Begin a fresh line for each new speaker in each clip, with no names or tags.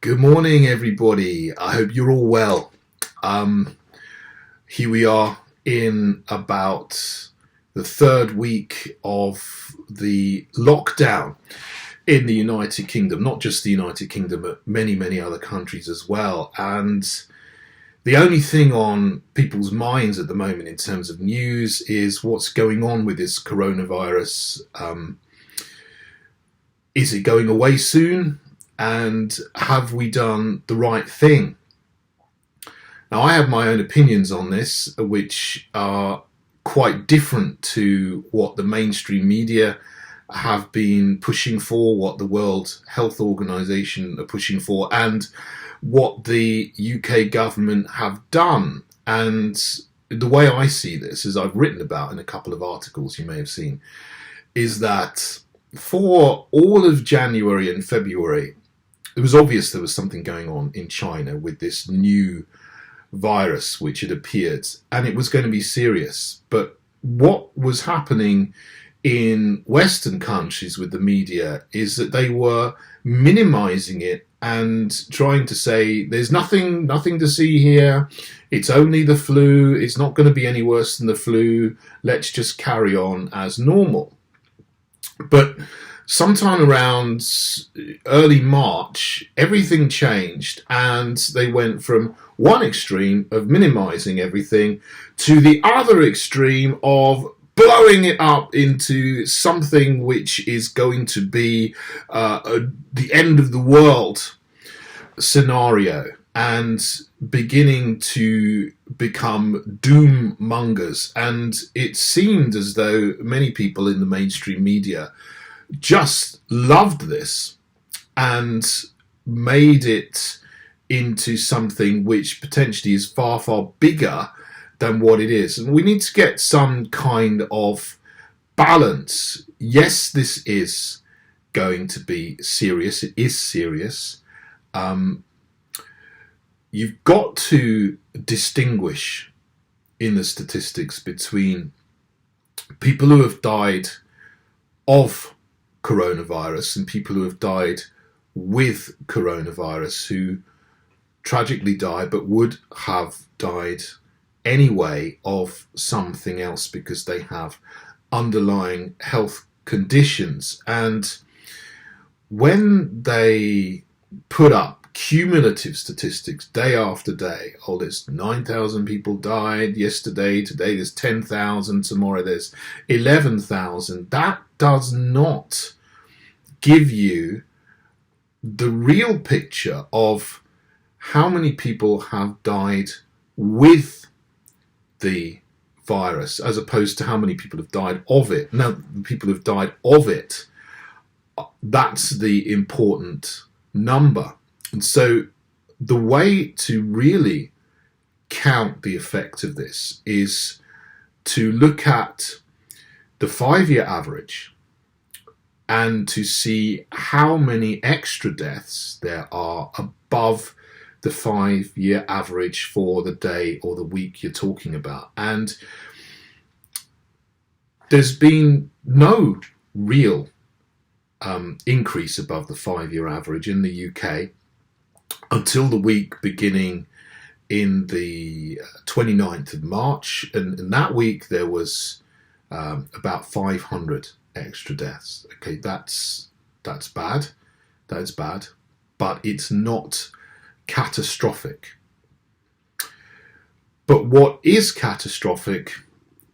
Good morning, everybody. I hope you're all well. Um, Here we are in about the third week of the lockdown in the United Kingdom, not just the United Kingdom, but many, many other countries as well. And the only thing on people's minds at the moment in terms of news is what's going on with this coronavirus. Is it going away soon? And have we done the right thing? Now, I have my own opinions on this, which are quite different to what the mainstream media have been pushing for, what the World Health Organization are pushing for, and what the UK government have done. And the way I see this, as I've written about in a couple of articles you may have seen, is that for all of January and February, it was obvious there was something going on in China with this new virus which had appeared, and it was going to be serious. But what was happening in Western countries with the media is that they were minimizing it and trying to say there's nothing to see here, it's only the flu, it's not going to be any worse than the flu, let's just carry on as normal. But sometime around early March, everything changed, and they went from one extreme of minimizing everything to the other extreme of blowing it up into something which is going to be the end of the world scenario, and beginning to become doom mongers. And it seemed as though many people in the mainstream media just loved this and made it into something which potentially is far, far bigger than what it is. And we need to get some kind of balance. Yes, this is going to be serious. It is serious. You've got to distinguish in the statistics between people who have died of coronavirus and people who have died with coronavirus, who tragically died but would have died anyway of something else because they have underlying health conditions. And when they put up cumulative statistics day after day, oh, there's 9,000 people died yesterday, today there's 10,000, tomorrow there's 11,000, that does not give you the real picture of how many people have died with the virus as opposed to how many people have died of it. Now, the people who've died of it, that's the important number. And so the way to really count the effect of this is to look at the 5-year average and to see how many extra deaths there are above the 5-year average for the day or the week you're talking about. And there's been no real increase above the 5-year average in the UK until the week beginning in the 29th of March. And in that week there was about 500 extra deaths. Okay, that's bad. That is bad, but it's not catastrophic. But what is catastrophic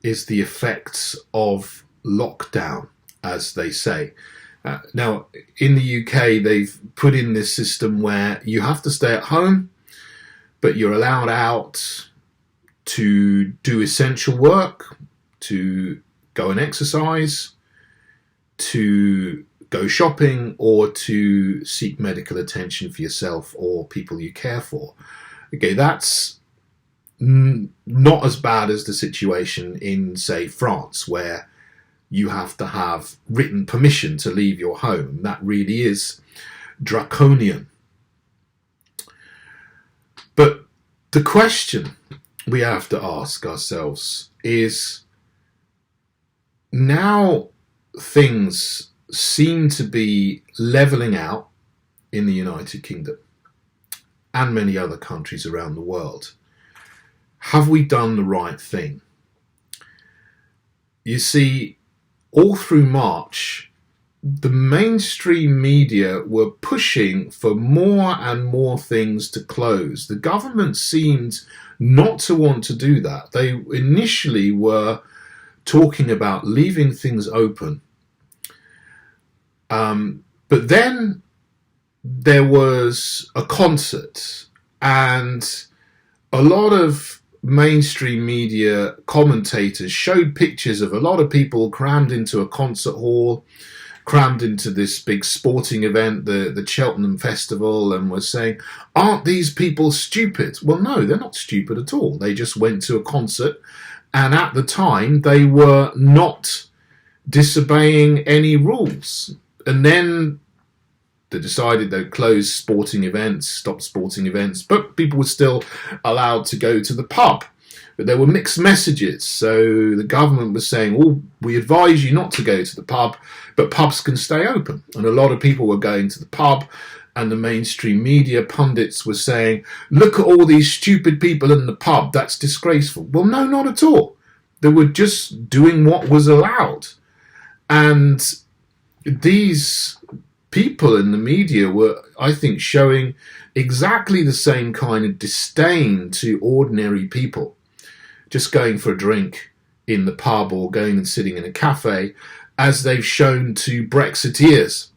is the effects of lockdown, as they say. Now, in the UK, they've put in this system where you have to stay at home, but you're allowed out to do essential work, to go and exercise, to go shopping, or to seek medical attention for yourself or people you care for. Okay, that's not as bad as the situation in, say, France, where you have to have written permission to leave your home. That really is draconian. But the question we have to ask ourselves is, now things seem to be levelling out in the United Kingdom. and many other countries around the world. Have we done the right thing? You see, all through March, the mainstream media were pushing for more and more things to close. The government seemed not to want to do that. They initially were talking about leaving things open. But then there was a concert, and a lot of mainstream media commentators showed pictures of a lot of people crammed into a concert hall, crammed into this big sporting event, the Cheltenham Festival, and were saying, aren't these people stupid? Well, no, they're not stupid at all. They just went to a concert, and at the time they were not disobeying any rules. And then they decided they'd close sporting events, stop sporting events, but people were still allowed to go to the pub. But there were mixed messages. So the government was saying, oh, we advise you not to go to the pub, but pubs can stay open. And a lot of people were going to the pub, and the mainstream media pundits were saying, look at all these stupid people in the pub, that's disgraceful. Well, no, not at all. They were just doing what was allowed. And these people in the media were, I think, showing exactly the same kind of disdain to ordinary people, just going for a drink in the pub or going and sitting in a cafe, as they've shown to Brexiteers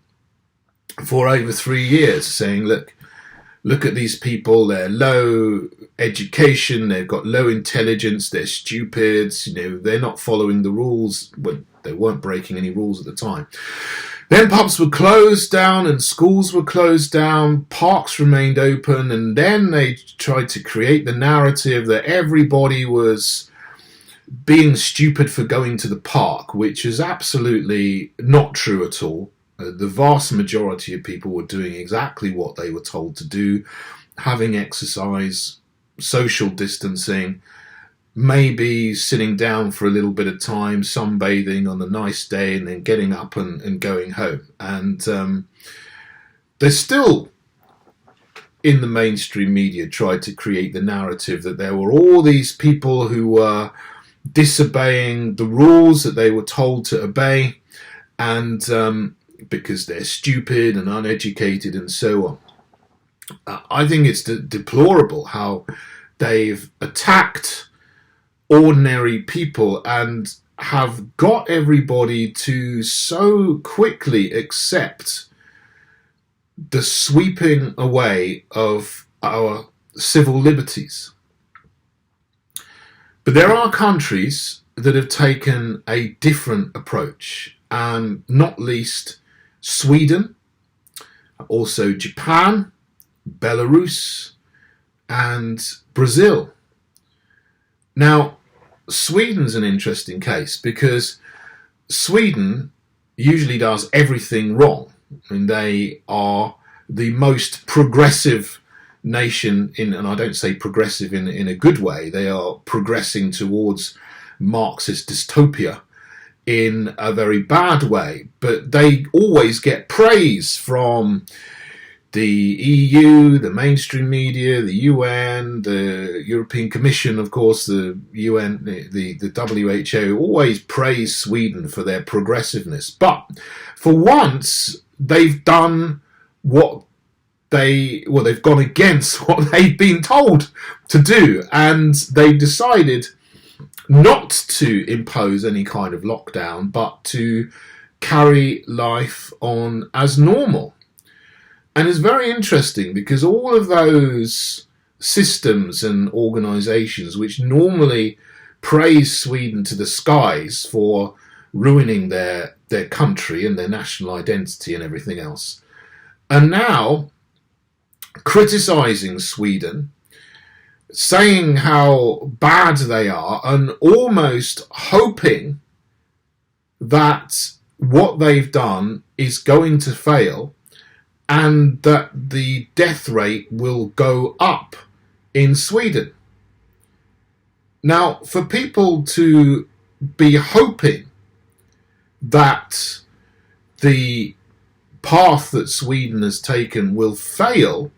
for over 3 years, saying, look at these people, they're low education, they've got low intelligence, they're stupid, they're not following the rules. Well, they weren't breaking any rules at the time. Then pubs were closed down and schools were closed down, parks remained open, and then they tried to create the narrative that everybody was being stupid for going to the park, which is absolutely not true at all. The vast majority of people were doing exactly what they were told to do, having exercise, social distancing, maybe sitting down for a little bit of time, sunbathing on a nice day, and then getting up and going home. And there's still, in the mainstream media, tried to create the narrative that there were all these people who were disobeying the rules that they were told to obey, and because they're stupid and uneducated and so on. I think it's deplorable how they've attacked ordinary people and have got everybody to so quickly accept the sweeping away of our civil liberties. But there are countries that have taken a different approach, and not least Sweden, also Japan, Belarus, and Brazil. Now, Sweden's an interesting case because Sweden usually does everything wrong. I mean, they are the most progressive nation and I don't say progressive in a good way, they are progressing towards Marxist dystopia in a very bad way, but they always get praise from the EU, the mainstream media, the UN, the European Commission, of course, the UN, the WHO, always praise Sweden for their progressiveness. But for once, they've done they've gone against what they've been told to do, and they've decided not to impose any kind of lockdown, but to carry life on as normal. And it's very interesting because all of those systems and organisations which normally praise Sweden to the skies for ruining their country and their national identity and everything else are now criticising Sweden, saying how bad they are, and almost hoping that what they've done is going to fail and that the death rate will go up in Sweden. Now, for people to be hoping that the path that Sweden has taken will fail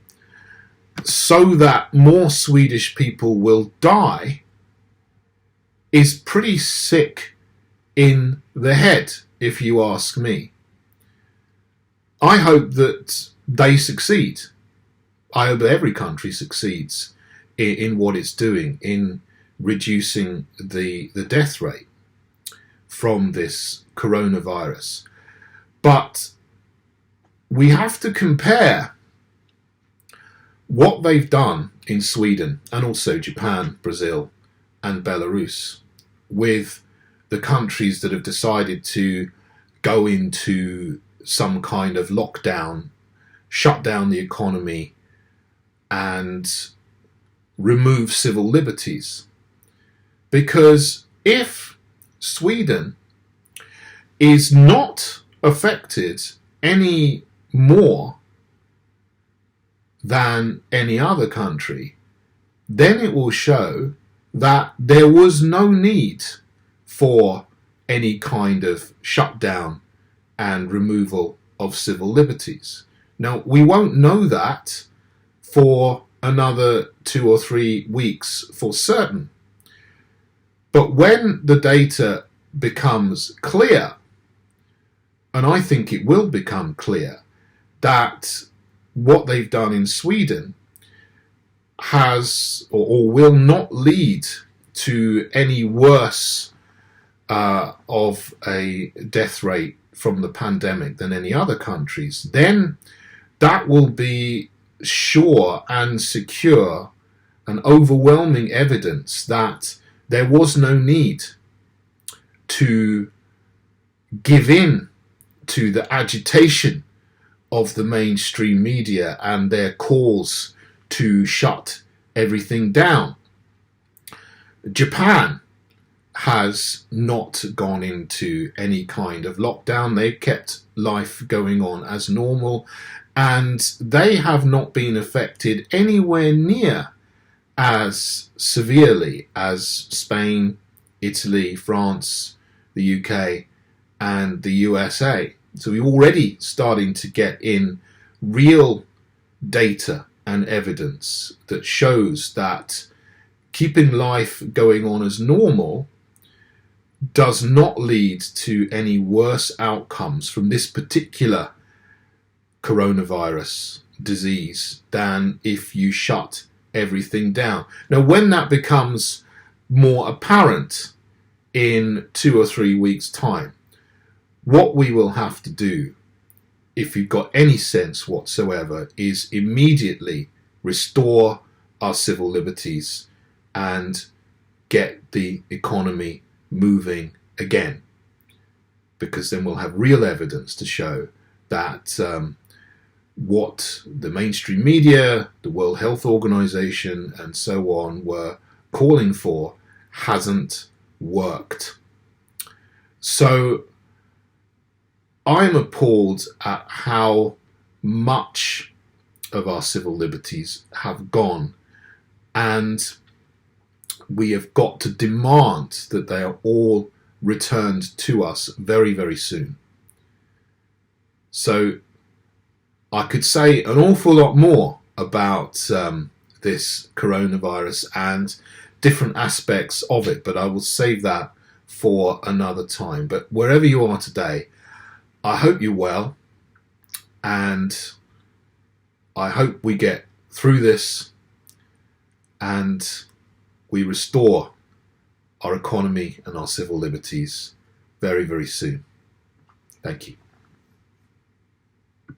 so that more Swedish people will die is pretty sick in the head, if you ask me. I hope that they succeed. I hope that every country succeeds in what it's doing in reducing the death rate from this coronavirus. But we have to compare what they've done in Sweden and also Japan, Brazil and Belarus with the countries that have decided to go into some kind of lockdown, shut down the economy and remove civil liberties. Because if Sweden is not affected any more than any other country, then it will show that there was no need for any kind of shutdown and removal of civil liberties. Now, we won't know that for another 2 or 3 weeks for certain. But when the data becomes clear, and I think it will become clear, that what they've done in Sweden has or will not lead to any worse of a death rate from the pandemic than any other countries, then that will be sure and secure and overwhelming evidence that there was no need to give in to the agitation of the mainstream media and their calls to shut everything down. Japan has not gone into any kind of lockdown. They've kept life going on as normal, and they have not been affected anywhere near as severely as Spain, Italy, France, the UK and the USA. So we're already starting to get in real data and evidence that shows that keeping life going on as normal does not lead to any worse outcomes from this particular coronavirus disease than if you shut everything down. Now, when that becomes more apparent in 2 or 3 weeks' time, what we will have to do, if you've got any sense whatsoever, is immediately restore our civil liberties and get the economy moving again, because then we'll have real evidence to show that what the mainstream media, the World Health Organization and so on were calling for hasn't worked. So I'm appalled at how much of our civil liberties have gone, and we have got to demand that they are all returned to us very, very soon. So I could say an awful lot more about this coronavirus and different aspects of it, but I will save that for another time. But wherever you are today, I hope you're well, and I hope we get through this and we restore our economy and our civil liberties very, very soon. Thank you.